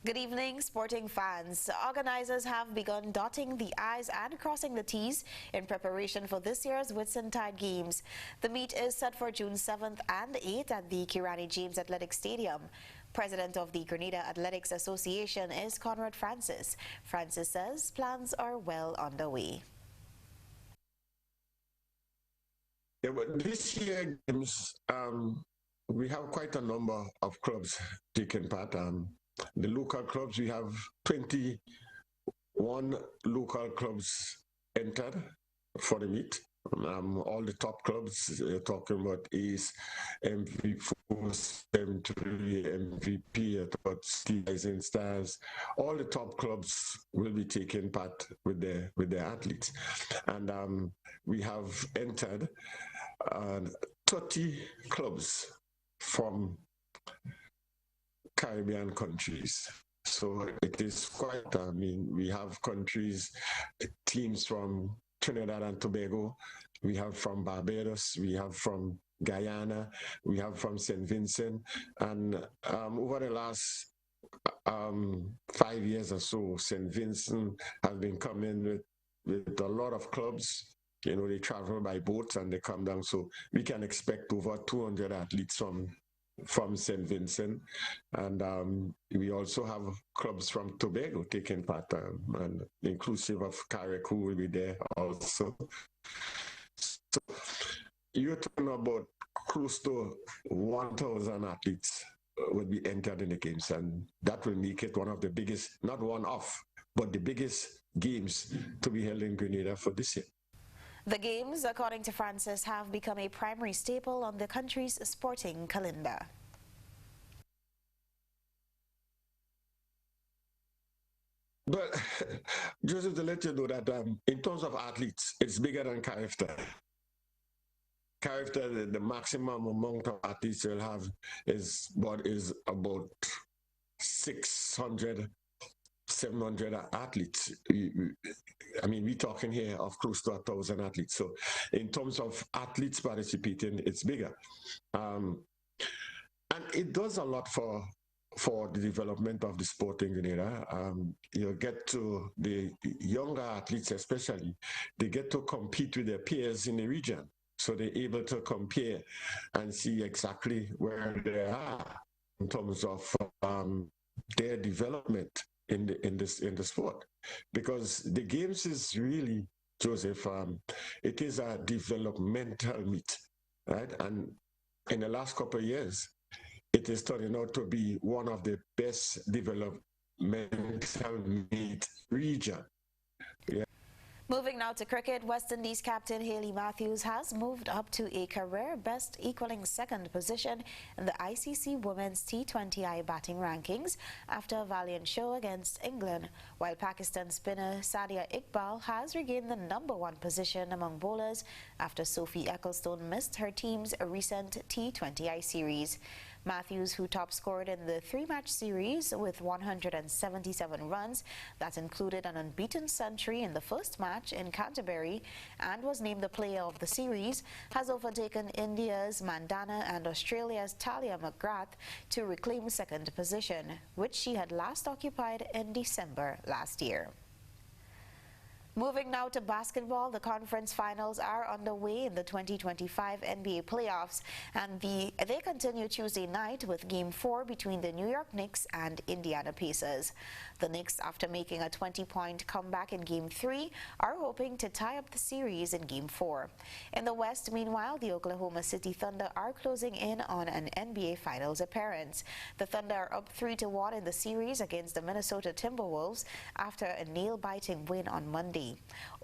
Good evening, sporting fans. Organizers have begun dotting the I's and crossing the T's in preparation for this year's Whitsuntide Games. The meet is set for June 7th and 8th at the Kirani James Athletic Stadium. President of the Grenada Athletics Association is Conrad Francis. Francis says plans are well underway. Yeah, but this year games, we have quite a number of clubs taking part. The local clubs, we have 21 local clubs entered for the meet. All the top clubs, you're talking about Ace, MVP4, 73, MVP, Rising Stars. All the top clubs will be taking part with their athletes. And we have entered 30 clubs from Caribbean countries. So it is quite, we have teams from Trinidad and Tobago, we have from Barbados, we have from Guyana, we have from St. Vincent, and over the last 5 years or so, St. Vincent has been coming with a lot of clubs. You know, they travel by boats and they come down, so we can expect over 200 athletes from St. Vincent, and we also have clubs from Tobago taking part, and inclusive of Carrick, who will be there also. So you're talking about close to 1,000 athletes will be entered in the games, and that will make it one of the biggest, not one of, but the biggest games to be held in Grenada for this year. The games, according to Francis, have become a primary staple on the country's sporting calendar. But Joseph, to let you know that in terms of athletes, it's bigger than Carifta. Carifta, the maximum amount of athletes you'll have is about 600, 700 athletes. I mean, we're talking here of close to 1,000 athletes. So in terms of athletes participating, it's bigger. And it does a lot for the development of the sport in Grenada. You get to the younger athletes especially, they get to compete with their peers in the region. So they're able to compare and see exactly where they are in terms of their development in the sport, because the games is really, Joseph, it is a developmental meet, right? And in the last couple of years, it is turning out to be one of the best developmental meet region. Yeah. Moving now to cricket, West Indies captain Hayley Matthews has moved up to a career best, equaling second position in the ICC Women's T20I batting rankings after a valiant show against England, while Pakistan spinner Sadia Iqbal has regained the #1 position among bowlers after Sophie Ecclestone missed her team's recent T20I series. Matthews, who top scored in the 3-match series with 177 runs, that included an unbeaten century in the first match in Canterbury, and was named the player of the series, has overtaken India's Mandana and Australia's Talia McGrath to reclaim second position, which she had last occupied in December last year. Moving now to basketball, the conference finals are underway in the 2025 NBA playoffs, and they continue Tuesday night with Game 4 between the New York Knicks and Indiana Pacers. The Knicks, after making a 20-point comeback in Game 3, are hoping to tie up the series in Game 4. In the West, meanwhile, the Oklahoma City Thunder are closing in on an NBA Finals appearance. The Thunder are up 3-1 in the series against the Minnesota Timberwolves after a nail-biting win on Monday.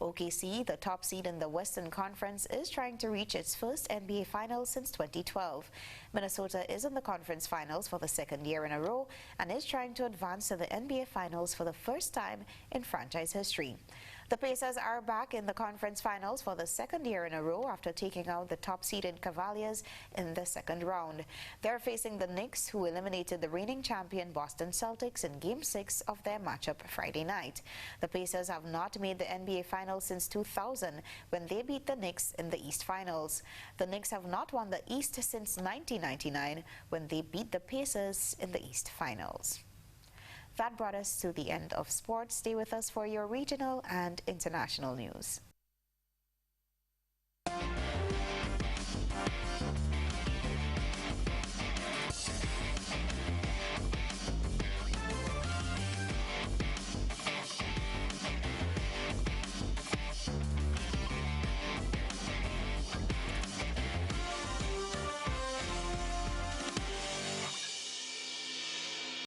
OKC, the top seed in the Western Conference, is trying to reach its first NBA Finals since 2012. Minnesota is in the conference finals for the second year in a row and is trying to advance to the NBA Finals for the first time in franchise history. The Pacers are back in the conference finals for the second year in a row after taking out the top-seeded Cavaliers in the second round. They're facing the Knicks, who eliminated the reigning champion Boston Celtics in Game 6 of their matchup Friday night. The Pacers have not made the NBA Finals since 2000, when they beat the Knicks in the East Finals. The Knicks have not won the East since 1999, when they beat the Pacers in the East Finals. That brought us to the end of sports. Stay with us for your regional and international news.